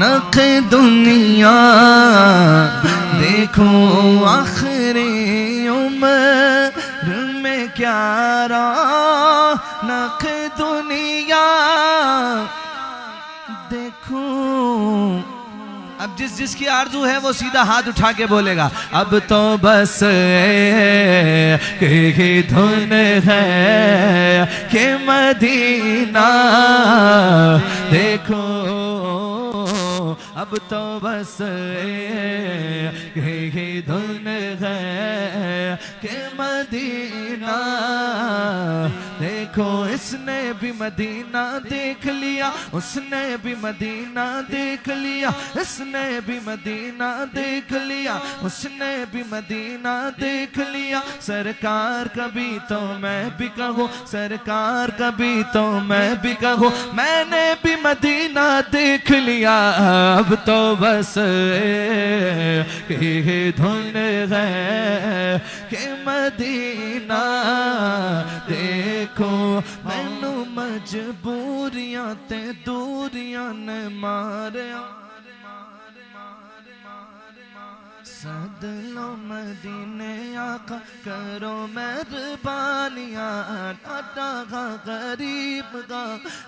नख दुनिया देखो आखिरी उम्र में क्या रौनक दुनिया देखो। अब जिसकी आरज़ू है वो सीधा हाथ उठा के बोलेगा अब तो बस की धुन है कि मदीना देखो। अब तो बस की धुन है कि मदीना देखो। इसने भी मदीना देख लिया, उसने भी मदीना देख लिया, इसने भी मदीना देख लिया, उसने भी मदीना देख लिया। सरकार कभी तो मैं भी कहूँ, सरकार कभी तो मैं भी कहूँ, मैंने भी मदीना देख लिया। अब तो बस की धुन है कि मदीना देखो। मैनू मजबूरियां ते दूरियां ने मारिया, सदलो मदीने आका करो मेहरबानियां। डाटा गरीब का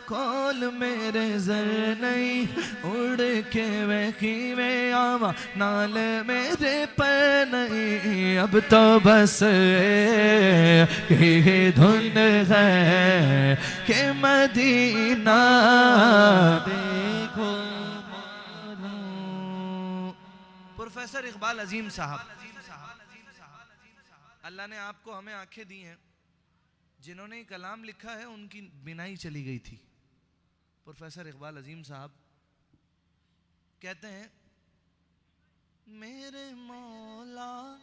कौल मेरे जर नहीं, उड़ के वे वे आवा नाल मेरे पर नहीं। अब तो बस की धुन है कि मदीना देखो। प्रोफेसर इकबाल अजीम साहब, अल्लाह ने आपको हमें आंखें दी हैं, जिन्होंने कलाम लिखा है उनकी बिनाई चली गई थी। प्रोफेसर इकबाल अजीम साहब कहते हैं मेरे मौला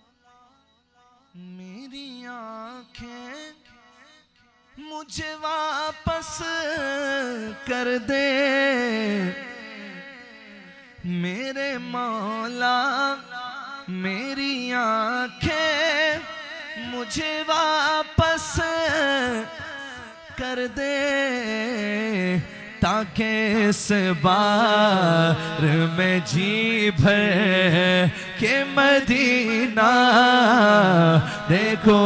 मेरी आंखें मुझे वापस कर दे, मेरे मौला मेरी आंखें मुझे वापस कर दे, ताकि इस बार में जी भर के मदीना देखो।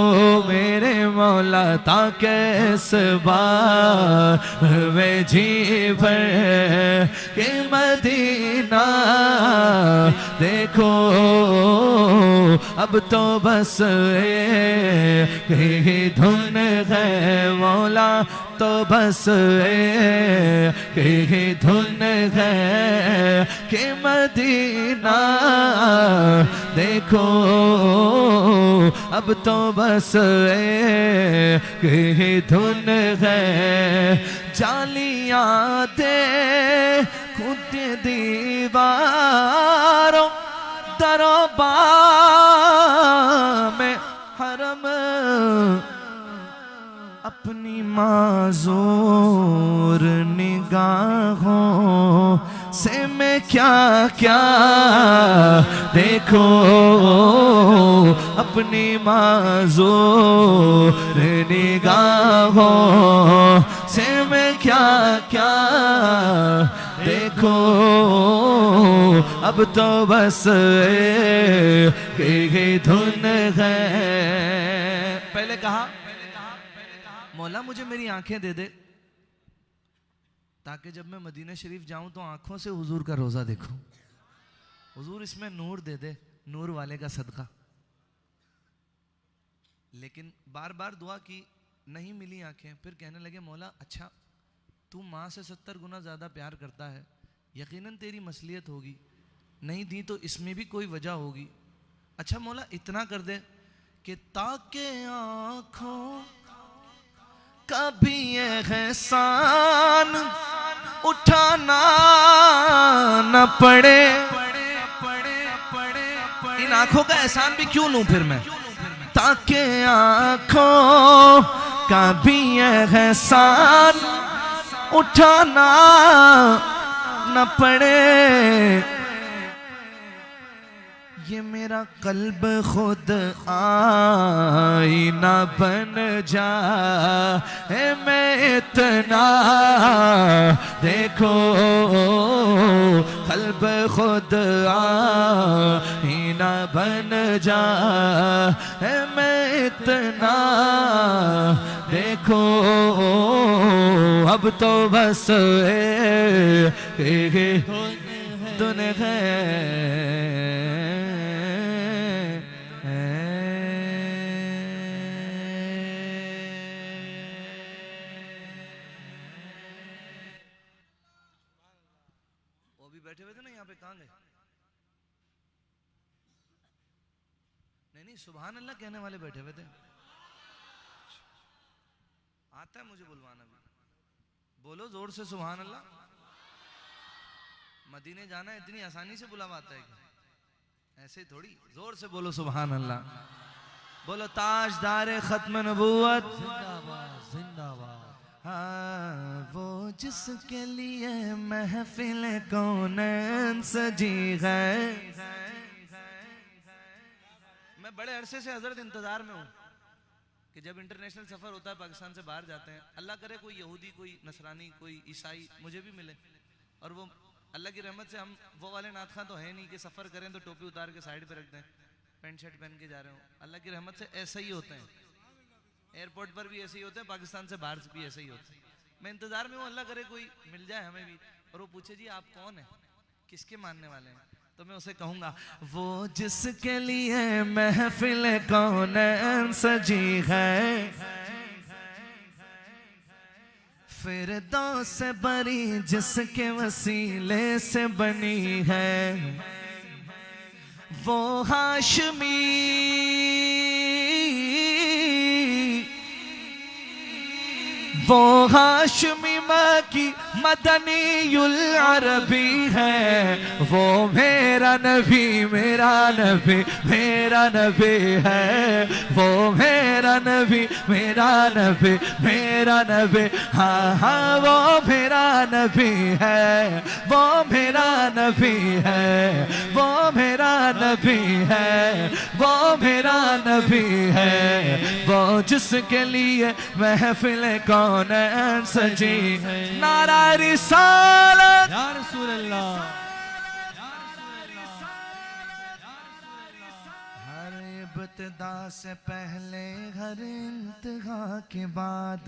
मेरे मौला ताकि इस बार में जी भर के मदीना देखो। अब तो बस एक धुन है मौला, तो बस एक धुन है कि मदीना देखो। अब तो बस एक धुन है जालियां दे खुद दीवारों दरबार में हरम अपनी माज़ूर निगाहों से मैं क्या क्या देखो, अपनी माज़ूर निगाहों से मैं क्या क्या देखो। अब तो बस एक धुन है। पहले कहा मौला मुझे मेरी आंखें दे दे, ताकि जब मैं मदीना शरीफ जाऊं तो आंखों से हुजूर का रोजा देखूं। हुजूर इसमें नूर दे दे, नूर वाले का सदका। लेकिन बार बार दुआ की, नहीं मिली आंखें। फिर कहने लगे मौला अच्छा तू माँ से 70 गुना ज़्यादा प्यार करता है, यकीनन तेरी मसलियत होगी, नहीं दी तो इसमें भी कोई वजह होगी। अच्छा मौला इतना कर दे कि ताकि आँखों कभी एहसान उठाना न पड़े। इन आँखों का एहसान भी क्यों लूं फिर मैं, ताकि आँखों का भी एहसान उठाना न पड़े। ये मेरा कल्ब खुद आईना बन जाए, मैं इतना देखो कल्ब खुद आईना बन जा है मैं इतना देखो अब तो बस धुन है बैठे हुए थे ना यहाँ पे, कहाँ गए? नहीं सुभान अल्लाह कहने वाले बैठे हुए थे। आता है मुझे बुलवाना भी, बोलो जोर से सुभान अल्लाह। मदीने जाना इतनी आसानी से बुलावा आता है क्या? ऐसे थोड़ी, जोर से बोलो सुभान अल्लाह। बोलो ताजदार खत्म नबूवत जिंदाबाद जिंदाबाद। हाँ वो जिसके लिए महफिल कौनैन सजी है। मैं बड़े अरसे से हजरत इंतजार में हूँ कि जब इंटरनेशनल सफर होता है, पाकिस्तान से बाहर जाते हैं, अल्लाह करे कोई यहूदी, कोई नसरानी, कोई ईसाई मुझे भी मिले। और वो अल्लाह की रहमत से हम वो वाले नात खां तो है नहीं कि सफर करें तो टोपी उतार के साइड पे रख दें, पैंट शर्ट पहन के जा रहे हो। अल्लाह की रहमत से ऐसा ही होते हैं, एयरपोर्ट पर भी ऐसे ही होते हैं, पाकिस्तान से बाहर भी ऐसे ही होते हैं। मैं इंतजार में हूँ, अल्लाह करे कोई मिल जाए हमें भी और वो पूछे जी आप कौन है, किसके मानने वाले हैं, तो मैं उसे कहूंगा वो जिसके लिए महफिल कौनैन सजी है, फिरदौस से बरी जिसके वसीले से बनी है, वो हाशमी वो हाशमी मकी मदनीयुल अरबी है। वो मेरा नबी मेरा नबी मेरा नबी है। वो मेरा नबी मेरा नबी मेरा नबी, हाँ हाँ वो मेरा नबी है, वो मेरा नबी है, वो मेरा नबी है, वो मेरा नबी है। वो जिसके लिए महफिल कौनैन सजी है। नारा रिसालत या रसूल अल्लाह, हर इब्तिदा से पहले हर इंतहा के बाद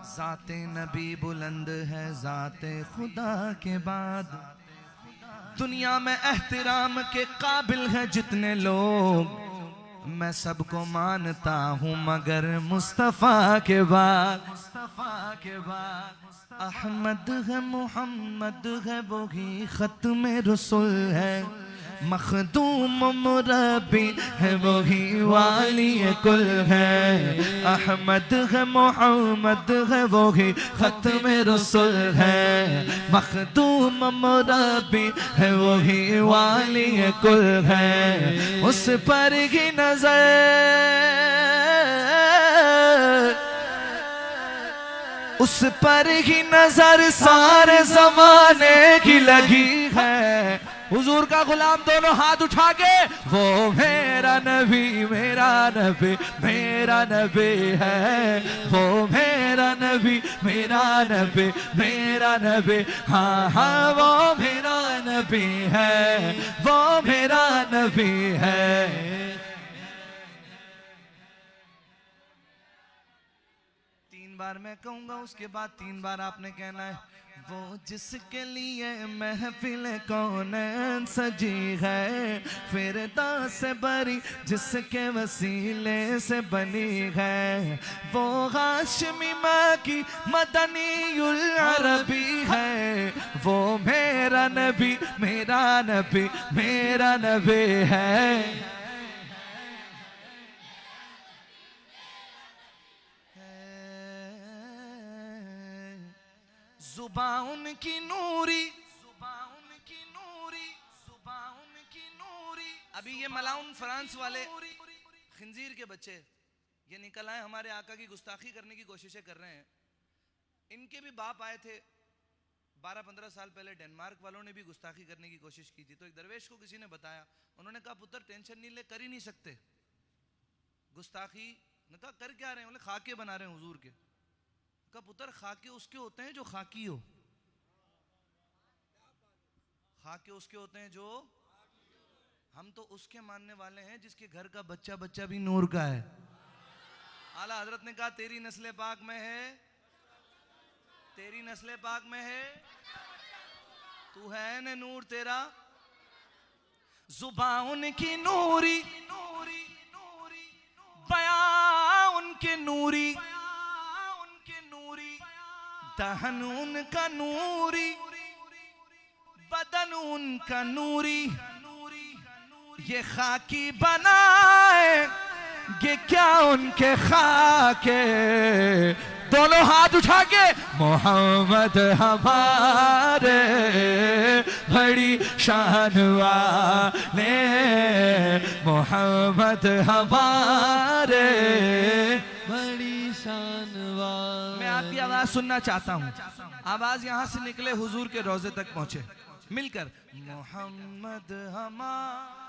ज़ाते नबी बुलंद है ज़ाते खुदा के बाद। दुनिया में एहतराम के काबिल है जितने लोग, मैं सबको मानता हूँ मगर मुस्तफ़ा के बाद। मुस्तफ़ा के बाद अहमद है मोहम्मद है वही खत्म रसूल है, मखदूम मुरब्बी है वही वाली कुल है। अहमद है मोहम्मद है वही खत्म रसूल है, मखदूम मुरब्बी है वही वाली कुल है। उस पर ही नजर उस पर ही नजर सारे जमाने की लगी है। हुजूर का गुलाम दोनों हाथ उठा के, वो मेरा नबी मेरा नबी मेरा नबी है। वो मेरा नबी मेरा नबी मेरा नबी, हाँ हाँ वो मेरा नबी है, वो मेरा नबी है। 3 बार मैं कहूंगा, उसके बाद 3 बार आपने कहना है। वो जिसके लिए महफिल कौनैन सजी है, फिरदौस से बरी जिसके वसीले से बनी है। वो हाशमी मकी मदनीयुल अरबी है। वो मेरा नबी मेरा नबी मेरा नबी है। जुबान की नूरी जुबान की नूरी जुबान की नूरी। अभी ये मलाउन फ्रांस वाले खिंजीर के बच्चे ये निकल आए, हमारे आका की गुस्ताखी करने की कोशिशें कर रहे हैं। इनके भी बाप आए थे 12-15 साल पहले, डेनमार्क वालों ने भी गुस्ताखी करने की कोशिश की थी। तो एक दरवेश को किसी ने बताया, उन्होंने कहा पुत्र टेंशन नहीं ले, कर ही नहीं सकते गुस्ताखी। ने कहा कर क्या रहे हैं? बोले खाके बना रहे हैं हुजूर के। का पुत्र खाके उसके होते हैं जो खाकी हो। खाके उसके होते हैं जो, हम तो उसके मानने वाले हैं जिसके घर का बच्चा बच्चा भी नूर का है। आला हजरत ने कहा तेरी नस्ल पाक में है, तेरी नस्ल पाक में है, तू है न नूर तेरा। जुबान उनकी नूरी, बयां उनके नूरी, दहन उनका नूरी, बदन उनका नूरी, ये खाकी बनाए ये क्या उनके खाके। दोनों हाथ उठा के मोहम्मद हमारे बड़ी शान वाले, मोहम्मद हमारे बड़ी शान वाले। मैं आपकी आवाज सुनना चाहता हूँ, आवाज यहां से निकले हुजूर के रोजे तक पहुंचे, मिलकर मोहम्मद हमारे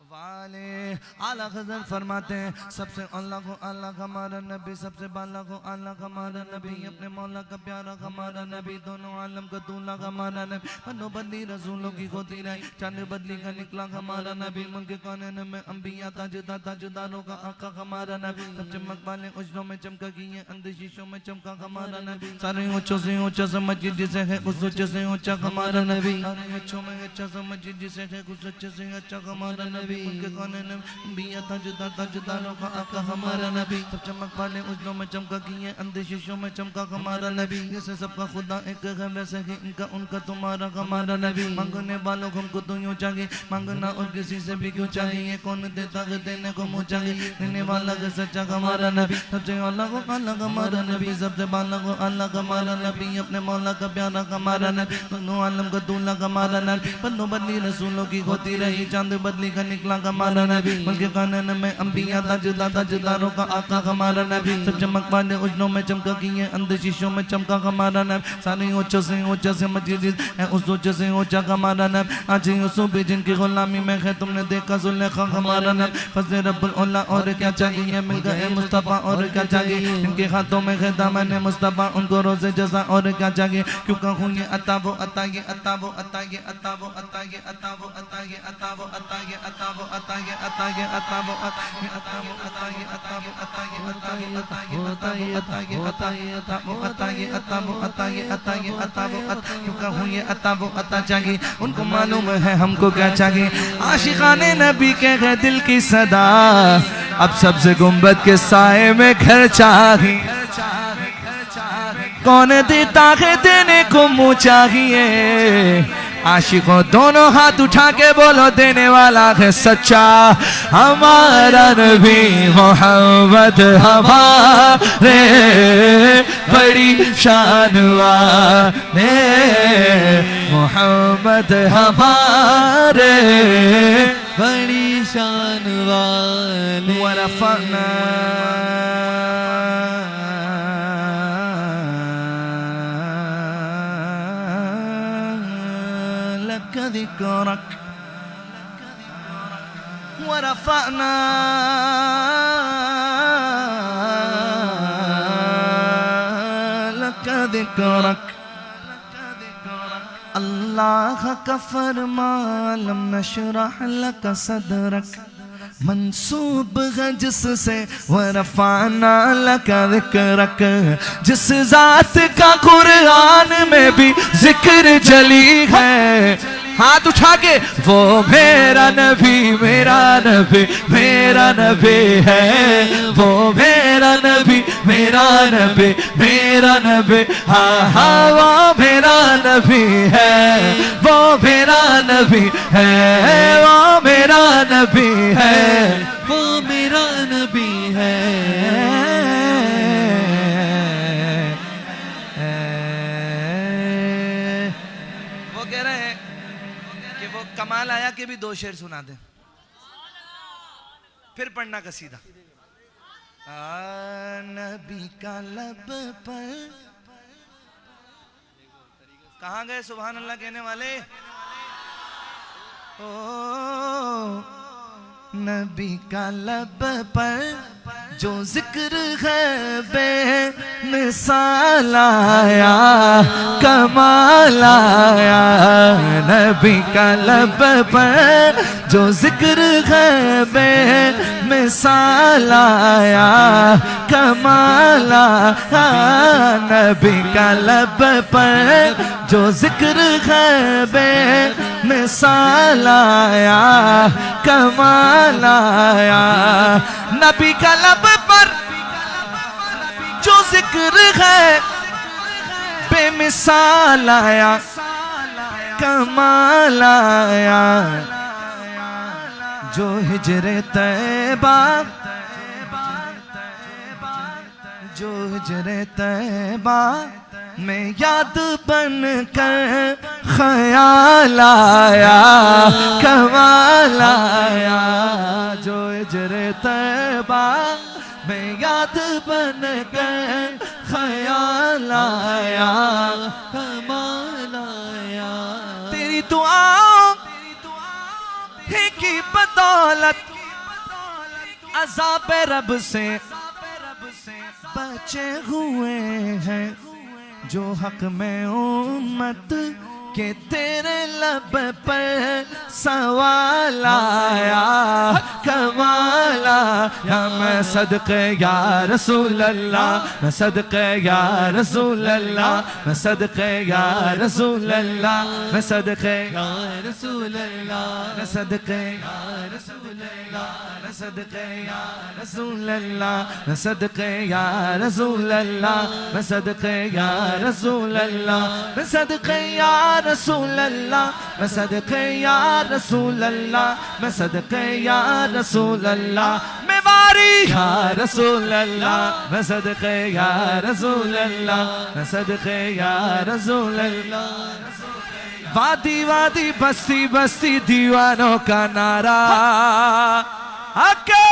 वाले। आला गज़ल फरमाते हैं सबसे अल्लाह को अल्लाह हमारा नबी, सबसे बाला को अल्लाह हमारा नबी, अपने मौला का प्यारा हमारा नबी, दोनों आलम का दूल्हा हमारा नबी, बनो बदली रसूलों की होती रही, चांद बदली का निकला हमारा नबी, मुल्क कानून में अंबिया ताजदार ताजदारों का आका हमारा नबी, सब चमक वाले उजलों में चमका की है, अंधे शीशों में चमका हमारा नबी, सारे ऊंचों से ऊंचा समझिए जिसे है उस ऊंचे से ऊंचा हमारा नबी, सारे अच्छों में अच्छा समझिए जिसे है उस अच्छे से अच्छा हमारा नबी, उनके कानून में अंबिया ताजदार ताजदारों का आका हमारा नबी, सब चमक वाले उजलों में चमका की है, अंधे शीशों में चमका हमारा नबी, जैसे सबका खुदा एक है वैसे ही इनका उनका तुम्हारा हमारा नबी, मांगने वालों को हमको तो यूं चाहिए, मांगना और किसी से भी क्यों चाहिए, कौन देता है देने को मुँह चाहिए, देने वाला का सच्चा हमारा नबी, सबसे अल्लाह को अल्लाह हमारा नबी, सबसे बाला को अल्लाह हमारा नबी, अपने मौला का प्यारा हमारा नबी, दोनों आलम का दूल्हा हमारा नबी, बन्नो बदली रसूलों की होती रही, चांद बदली का निकला हमारा नबी, उनके कानून में अंबिया ताजदार ताजदारों का आका हमारा नबी, सब चमक वाले उजलों में चमका की है, अंधे शीशों में चमका हमारा नबी, सारे ऊंचे से ऊंचा से मस्जिद है उस ऊंचे से ऊंचा हमारा नबी, आज यूसुफ भी जिनकी गुलामी में है तुमने देखा जुलेखा हमारा नबी, फज़ल रब्बुल औला और क्या चाहिए, मिल गए मुस्तफा और क्या चाहिए, इनके हाथों में है दामन मुस्तफा, उनको रोज़े जज़ा और क्या चाहिए, क्यों कहूँ ये अता वो अता ये अता वो अता ये अता वो अता ये अता वो अता ये अता वो अता ये अता वो अता ये अता ये अता वो अता ये अता वो अता ये अता वो अता ये अता ये अता ये अता ये अता ये अता ये अता वो अता ये अता वो अता ये अता ये अता वो अता, क्यों कहूँ ये अता वो अता चाहिए, उनको मालूम है हमको क्या चाहिए, आशिकाने नबी के है दिल की सदा, अब सबसे गुंबद के साए में घर चाहिए, कौन देता है देने को मुँह चाहिए, आशिकों दोनों हाथ उठा के बोलो देने वाला है सच्चा हमारा नबी, मोहम्मद हमारे बड़ी शान वाले, मोहम्मद हमारे बड़ी शान वाले। वरफ़अना लक ज़िक्रक, वरफ़अना लक ज़िक्रक, अल्लाह का फरमान लम नशरह लक सदरक, मंसूब है जिससे वरफ़अना लक ज़िक्रक, जिस ज़ात का कुरान में भी जिक्र जली है, हाथ उठा के वो मेरा नबी मेरा नबी मेरा नबी है, वो मेरा नबी मेरा नबी मेरा नबी, हाँ हाँ वो मेरा नबी है, वो मेरा नबी है, वो मेरा नबी है, वो मेरा नबी है। वो कह रहे हैं कि वो कमाल आया कि भी दो शेर सुना दे, फिर पढ़ना कसीदा। नबी का लब पर कहाँ गए सुभान अल्लाह कहने वाले, ओ नबी का लब पर जो जिक्र है बेमिसाल आया, कमाल आया नबी का लब पर, जो जिक्र है बेमिसाल आया, कमाल आया नबी का लब पर, जो जिक्र है बेमिसाल आया, कमाल आया नबी का लब पर, जो जिक्र है बेमिसाल आया, कमाल आया। जो हिजरे तैबा, जो हिजरे तैबा में याद बन कर ख्याल आया, कमाल आया। जो हिजरे तैबा में याद बन कर ख्याल आया, कमाल आया। तेरी दुआओं की बदौलत अज़ाब रब से बचे हुए हैं, जो हक में उम्मत के तेरे लब पर सवाल आया, कमाल आया। मैं सदक़े या रसूल अल्लाह, मैं सदक़े या रसूल अल्लाह, मैं सदक़े या रसूल अल्लाह, मैं सदक़े या रसूल अल्लाह, मैं सदक़े या रसूल अल्लाह, मैं सदक़े या रसूल अल्लाह, मैं सदक़े या रसूल अल्लाह, मैं सदक़े या रसूल अल्लाह, मैं सदक़े या रसूल अल्लाह, मैं सदक़े या रसूल अल्लाह, मैं सदक़े या रसूल अल्लाह, मैं वारी या रसूल अल्लाह, मैं सदक़े या रसूल अल्लाह, मैं सदक़े या रसूल अल्लाह। वादी वादी बस्ती बस्ती दीवानों का नारा आके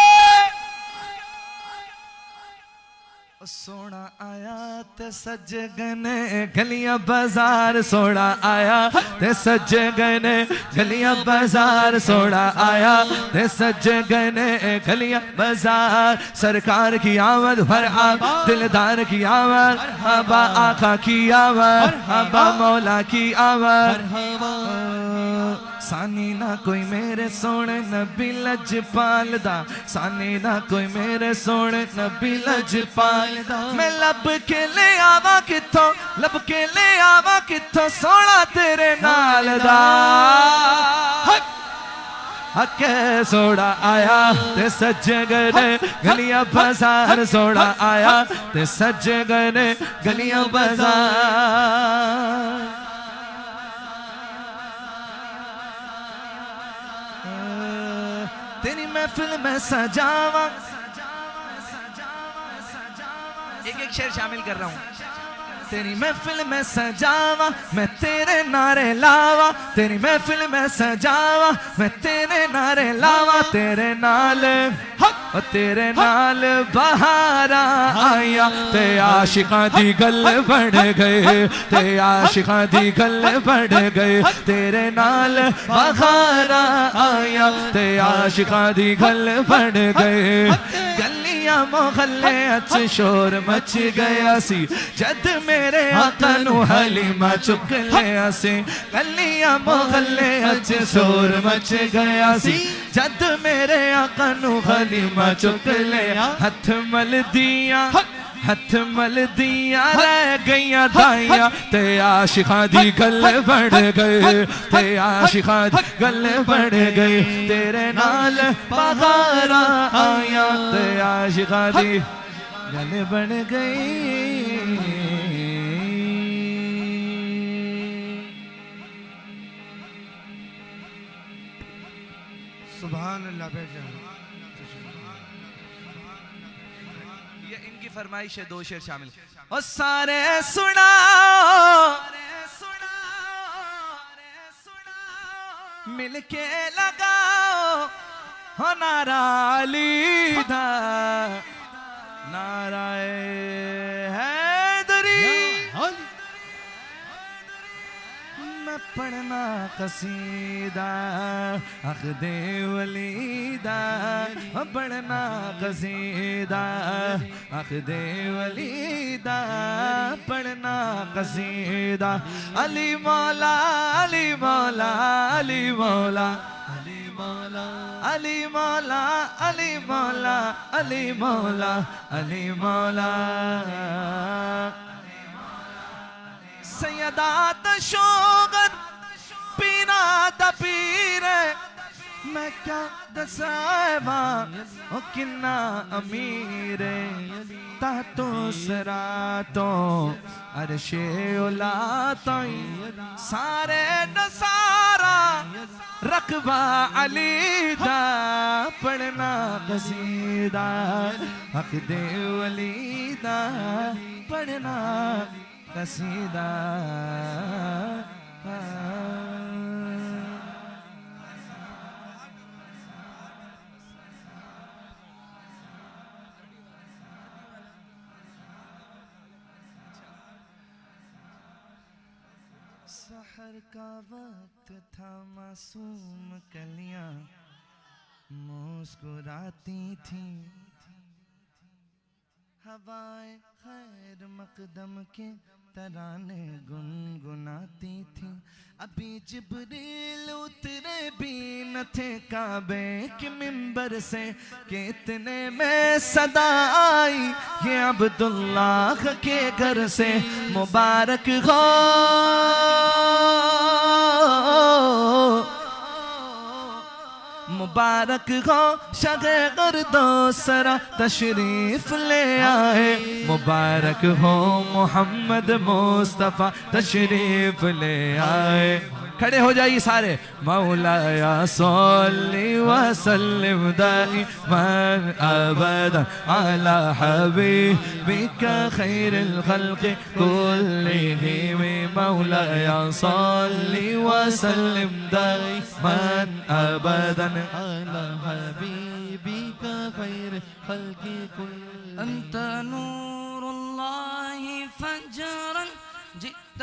सोना आया ते सज गने गलियां बाजार, सोना आया ते सज गने गलियां बाजार, सोना आया ते सज गने गलियां बाजार। सरकार की आमद हर आप, दिलदार की आमद, हबा आका की आमद, हबा मौला की आमद। सानी ना कोई मेरे सोने नबी लजपाल दा, सानी ना कोई मेरे सोने नबी लजपाल दा। मैं लब के ले आवा किथों, लब के ले आवा किथों सोना तेरे नाल दा। हके सोड़ा आया ते सज गने गलियां बाजार, सोड़ा आया ते सज गने गलियां बाजार। तेरी महफिल में सजावा, एक एक शेर शामिल कर रहा हूँ। तेरी महफिल में सजावा मैं तेरे नारे लावा, तेरी महफिल में सजावा मैं तेरे नारे लावा। तेरे नाल तेरे नाल बहारा आया, ते आशिकां दी गल बढ़ गए, ते आशिकां दी गल बढ़ गए। तेरे नाल बहारा आया, ते आशिकां दी गल बढ़ गए। गलियां मोहल्ले अच शोर मच गया सी, जद मेरे आका नू हलीमा चुक लिया सी। गलियां मोहल्ले अच शोर मच गया सी, जद मेरे आका नू हलीमा चुक लिया। हथ मल दिया, हथ मल दिया रह गईयां दाइयां, ते आशिकां दी गल बढ़ गए, ते आशिकां दी गल बढ़ गई। तेरे नाल बहारा आया, ते आशिकां दी गल बढ़ गई। सुभान अल्लाह। ये इनकी फरमाइश है, दो शेर शामिल। और सारे सुनाओ मिलके लगाओ हो नारा अली दा, नाराए हैदरी। मैं पढ़ना कसीदा अक़दे वलीदा पढ़ना कसीदा अक़दे वलीदा पढ़ना कसीदा अली मौला अली मौला अली मौला अली मौला अली मौला अली मौला अली मौला अली मौला सैयदा तशोगत पीना दा पीर मैं क्या दसावा ओ किन्ना अमीर तातो सरातो अरशे उला ताई सारे नसारा रकबा अली दा पढ़ना कसीदा अक़दे वलीदा पढ़ना कसीदा सहर का वक्त था मासूम कलियां मुस्कुराती थी हवाएं खैर मकदम के तराने गुनगुनाती थी अभी जिब्रील उतरे भी न थे काबे के मिंबर से कि इतने में सदा आई ये अब्दुल्लाह के घर से मुबारक हो मुबारक हो शगे गर्दो सरा तशरीफ ले आए मुबारक हो मोहम्मद मुस्तफ़ा तशरीफ ले आए खड़े हो जाइए सारे मौलाया सल्ली व सल्लिम दाइमन अबदन अला हबीबिका खैरिल खल्क़ि कुल्लिहिम मौलाया सल्ली व सल्लिम दाइमन अबदन अला हबीबिका खैरिल खल्क़ि कुल्लिहिम अंत नूरुल्लाहि फजरन जित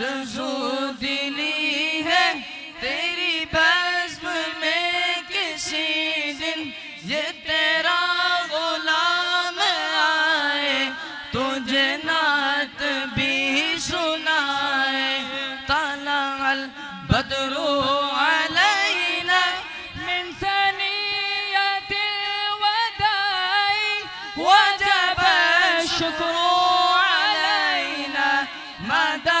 रसूल दिली है तेरी बज़्म में किसी दिन ये तेरा गुलाम आए तुझे नात भी सुनाए तला अल बदरू अलैना मिन सनियतिल वदाई वजब शुक्रू अलैना मदा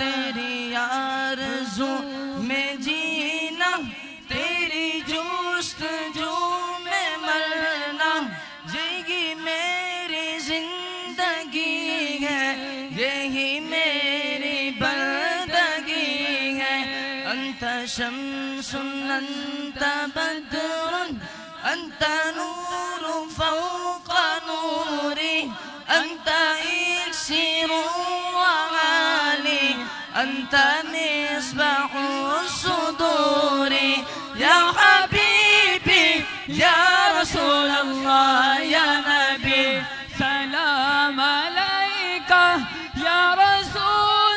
तेरी आरज़ू में जीना तेरी जुस्तजू में मरना यही मेरी जिंदगी है यही मेरी बंदगी है अंत शम्सुन अंत बद्रुन अंत नूर फौक़ नूरी अंत इक्सिरु वआली अंत मिस्बाहु सुदूरी या हबीबी या रसूल अल्लाह या नबी सलाम अलैका या रसूल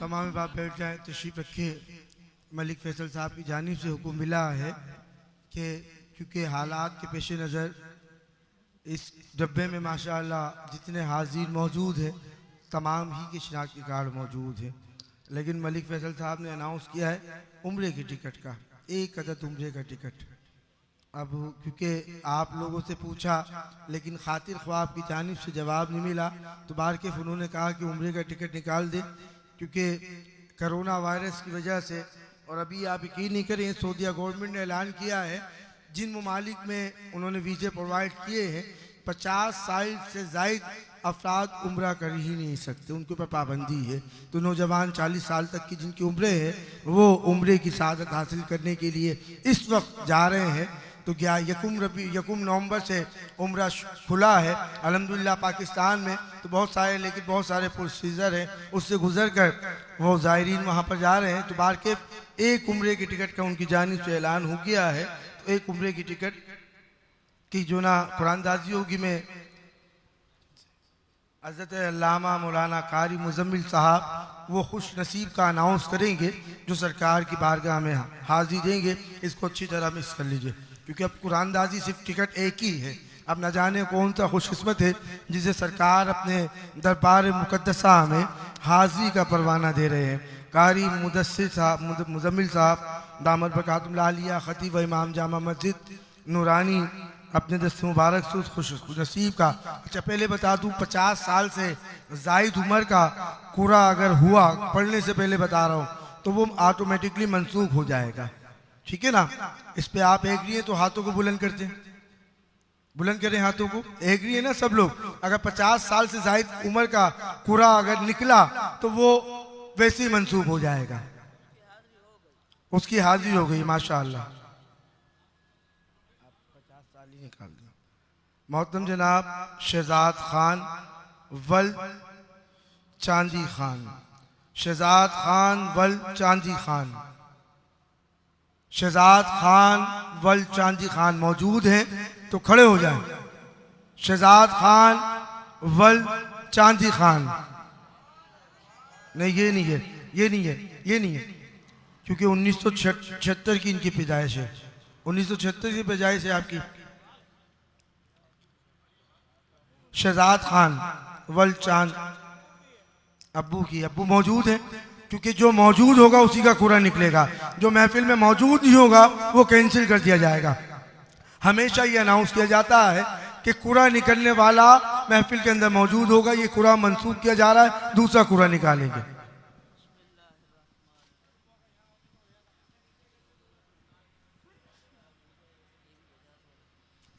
तमाम बाप बैठ जाए, तशरीफ रखिए। मलिक फैसल साहब की जानिब से हुक्म मिला है कि क्योंकि हालात के पेश नज़र इस डब्बे में माशाअल्लाह जितने हाजिर मौजूद हैं तमाम ही के शिनाख्ती कार्ड मौजूद हैं, लेकिन मलिक फैसल साहब ने अनाउंस किया है उम्रे की टिकट का, एक अदद उम्रे का टिकट। अब क्योंकि आप लोगों से पूछा लेकिन खातिर ख्वाब की जानिब से जवाब नहीं मिला, तो बारके उन्होंने कहा कि उम्रे का टिकट निकाल दे, क्योंकि कोरोना वायरस की वजह से। और अभी आप यकीन नहीं करें, सऊदीया गवर्नमेंट ने ऐलान किया है जिन ममालिक में उन्होंने वीज़े प्रोवाइड किए हैं 50 साल से ज़ायद अफराद उम्रा कर ही नहीं सकते, उनके ऊपर पाबंदी है। तो नौजवान 40 साल तक की जिनकी उम्रें हैं वो उम्रे की सआदत हासिल करने के लिए इस वक्त जा रहे हैं। तो क्या यकुम नवंबर से उम्रा खुला है अल्हम्दुलिल्लाह पाकिस्तान में, तो बहुत सारे प्रोसीजर हैं, उससे गुजर कर वो ज़ायरीन वहाँ पर जा रहे हैं। तो बार के एक उम्रे की टिकट का उनकी जानिब से ऐलान हो गया है। तो एक उम्रे की टिकट की जो ना कुरानदाजी होगी, मैं हज़रत अल्लामा मौलाना कारी मुज़म्मिल साहब वो खुश नसीब का अनाउंस करेंगे जो सरकार की बारगाह में हाजिर देंगे। इसको अच्छी तरह मिस कर लीजिए, क्योंकि अब कुरानदाजी सिर्फ टिकट एक ही है। अब न जाने कौन सा खुशकिस्मत है जिसे सरकार अपने दरबार मुकद्दसा में हाजिरी का परवाना दे रहे हैं। कारी मुदस्सिर साहब मुज़म्मिल साहब दामद बरकातुहुल आलिया खतीब व इमाम जामा मस्जिद नूरानी अपने दस्त मुबारक से उस खुश नसीब का। अच्छा पहले बता दूं 50 साल से ज़ायद उम्र का कुरा अगर हुआ, पढ़ने से पहले बता रहा हूँ, तो वो ऑटोमेटिकली मनसूख हो जाएगा, ठीक है ना। इस पे आप एग्री हैं तो हाथों को बुलंद करते हैं, बुलंद करें हाथों को, एग्री है ना सब लोग। अगर 50 साल से ज़ायद उम्र का कुरा अगर निकला तो वो वैसे ही मनसूख हो जाएगा, उसकी हाजिरी हो गई माशाअल्लाह। मोहतरम जनाब शहजाद खान वल चांदी खान, शहजाद खान वल चांदी खान, शहजाद खान वल चांदी खान मौजूद हैं तो खड़े हो जाएं। शहजाद खान वल चांदी खान, नहीं ये नहीं है, ये नहीं है, ये नहीं है, क्योंकि 1976 की इनकी पैदाइश है, 1976 की पैदाइश है आपकी। शहजाद खान वल चांद अब्बू की, अब्बू मौजूद है, क्योंकि जो मौजूद होगा उसी का कुरा निकलेगा, जो महफिल में मौजूद नहीं होगा वो कैंसिल कर दिया जाएगा। हमेशा ये अनाउंस किया जाता है कि कुरा निकलने वाला महफिल के अंदर मौजूद होगा, ये कुरा मंसूख किया जा रहा है, दूसरा कुरा निकालेंगे।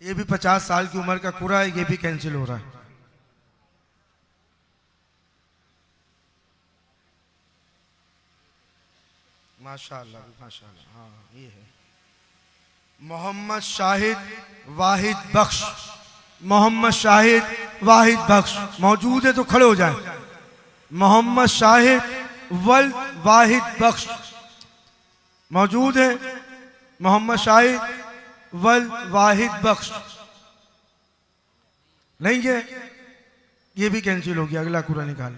ये भी 50 साल की उम्र का कुरा है, ये भी कैंसिल हो रहा है। माशाअल्लाह माशाअल्लाह, हाँ ये है मोहम्मद शाहिद वाहिद बख्श, मोहम्मद शाहिद वाहिद बख्श मौजूद है तो खड़े हो जाएं। मोहम्मद शाहिद वल वाहिद बख्श मौजूद है, मोहम्मद शाहिद वल वाहिद बख्श नहीं है, ये भी कैंसिल हो गया, अगला कुरा निकाल।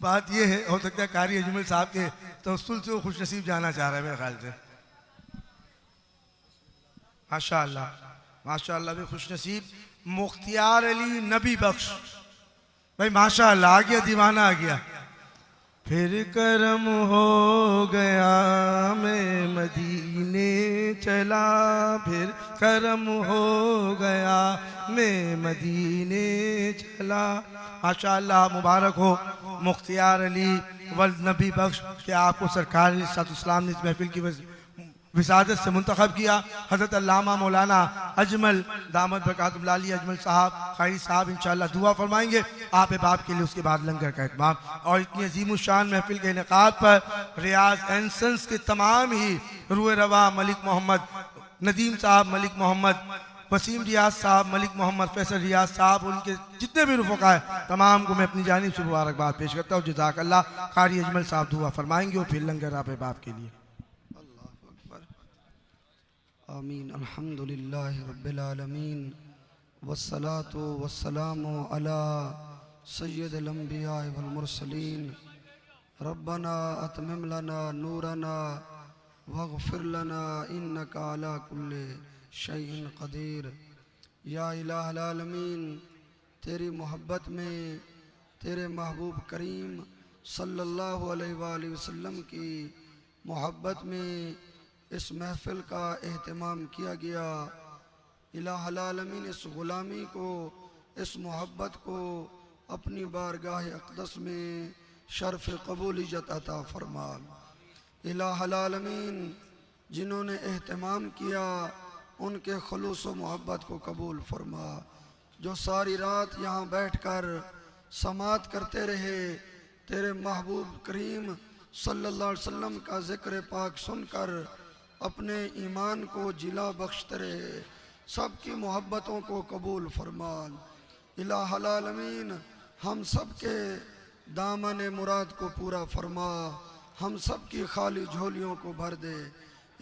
बात ये है, हो सकता है कारी अजमल साहब के तवस्सुल से वो खुश नसीब जाना चाह रहा है मेरे ख्याल से। माशाअल्लाह माशाअल्लाह भी खुश नसीब मुख्तियार अली नबी बख्श भाई, माशाअल्लाह आ गया, दीवाना आ गया। फिर करम हो गया मैं मदीने चला, फिर करम हो गया में मदीने चला। माशाअल्लाह, मुबारक हो मुख्तियार अली वल्द नबी बख्श कि आपको सरकार इस्लाम ने इस महफिल की विसादत से मुंतखब किया। हज़रत अल्लामा मौलाना अजमल दामद बरकातुल्लाह अलैह अजमल साहब ख़ारी साहब इंशाअल्लाह दुआ फरमाएंगे आप बाप के लिए, उसके बाद लंगर का इत्माम। और इतनी अजीम शान महफिल के इनेकाद पर रियाज एंड सन्स के तमाम ही रूए रवा मलिक मोहम्मद नदीम साहब, मलिक मोहम्मद वसीम रियाज साहब, मलिक मोहम्मद फैसल रियाज साहब, उनके जितने भी रुफ़क़ा है तमाम को मैं अपनी जानिब से मुबारकबाद पेश करता हूँ। जज़ाकल्लाह। क़ारी अजमल साहब दुआ फरमाएंगे और फिर लंगर आप बाप के लिए। आमीन। अल्हम्दुलिल्लाहि रब्बिल आलमीन वस्सलातु वस्सलामु अला सय्यिदिल अंबिया वल मुरसलीन। रब्बना अतमिम लना नूरना वग़फिर लना इन्नका अला कुल्लि शैइन क़दीर। या इलाहल आलमीन, तेरी मोहब्बत में तेरे महबूब करीम सल्लल्लाहु अलैहि वसल्लम की मोहब्बत में इस महफिल का एहतमाम किया गया। इलाहुल आलमीन इस ग़ुलामी को, इस मोहब्बत को अपनी बारगाह अक़दस में शर्फ़ क़बूलियत अता फरमा। इलाहुल आलमीन जिन्होंने एहतमाम किया उनके खुलूस व मोहब्बत को कबूल फरमा। जो सारी रात यहाँ बैठ कर समात करते रहे, तेरे महबूब करीम सल्लल्लाहु अलैहि वसल्लम का ज़िक्र पाक सुनकर अपने ईमान को जिला बख्शते रहे, सबकी मोहब्बतों को कबूल फरमा। इलाहुल आलमीन हम सब के दामन मुराद को पूरा फरमा, हम सब की खाली झोलियों को भर दे।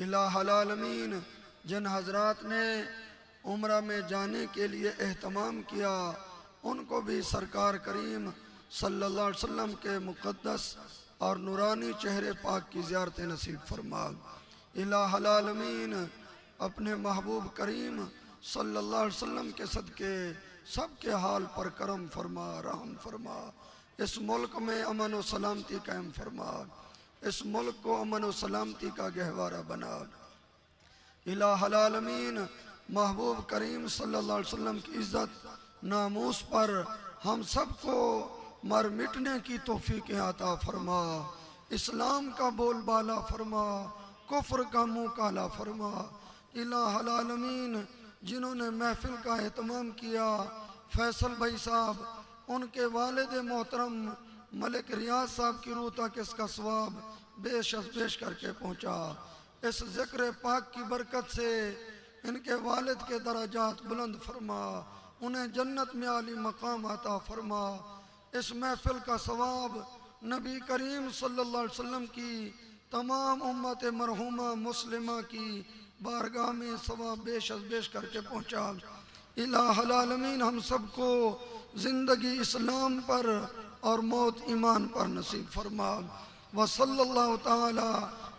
इलाहुल आलमीन जिन हजरात ने उम्रा में जाने के लिए एहतमाम किया उनको भी सरकार करीम सल्लल्लाहु अलैहि वसल्लम के मुक़द्दस और नूरानी चेहरे पाक की ज़ियारत नसीब फरमा। इलाहुल आलमीन अपने महबूब करीम सल्लल्लाहु अलैहि वसल्लम के सदके सबके हाल पर करम फरमा, रहम फरमा। इस मुल्क में अमन व सलामती कायम फरमा, इस मुल्क को अमन व सलामती का गहवारा बना। इलाहुल आलमीन महबूब करीम सल्लल्लाहु अलैहि वसल्लम की इज़्ज़त नामूस पर हम सबको मर मिटने की तौफीक अता फरमा। इस्लाम का बोलबाला फरमा, कुफ्र का मुँह काला फरमा। इलाहुल आलमीन जिन्होंने महफिल का एहतमाम किया, फैसल भाई साहब, उनके वालिद मोहतरम मलिक रियाज साहब की रूह तक इसका सवाब पेश करके पहुँचा। इस ज़िक्र पाक की बरकत से इनके वालिद के दराजात बुलंद फरमा, उन्हें जन्नत में आली मकाम अता फरमा। इस महफिल का सवाब नबी करीम सल्लल्लाहु अलैहि वसल्लम की तमाम उम्मत मरहूमा मुस्लिमा की बारगाह में सवाब पेश करके पहुँचा। इलाहुल आलमीन हम सबको ज़िंदगी इस्लाम पर और मौत ईमान पर नसीब फरमा। व सल्लल्लाहु ताला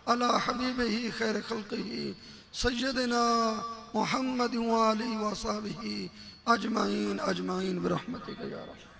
अला हबीबिही खैर खल्क़िही सय्यदिना मुहम्मद व आलिहि व असहाबिही अजमाइन बिरहमतिका या रब।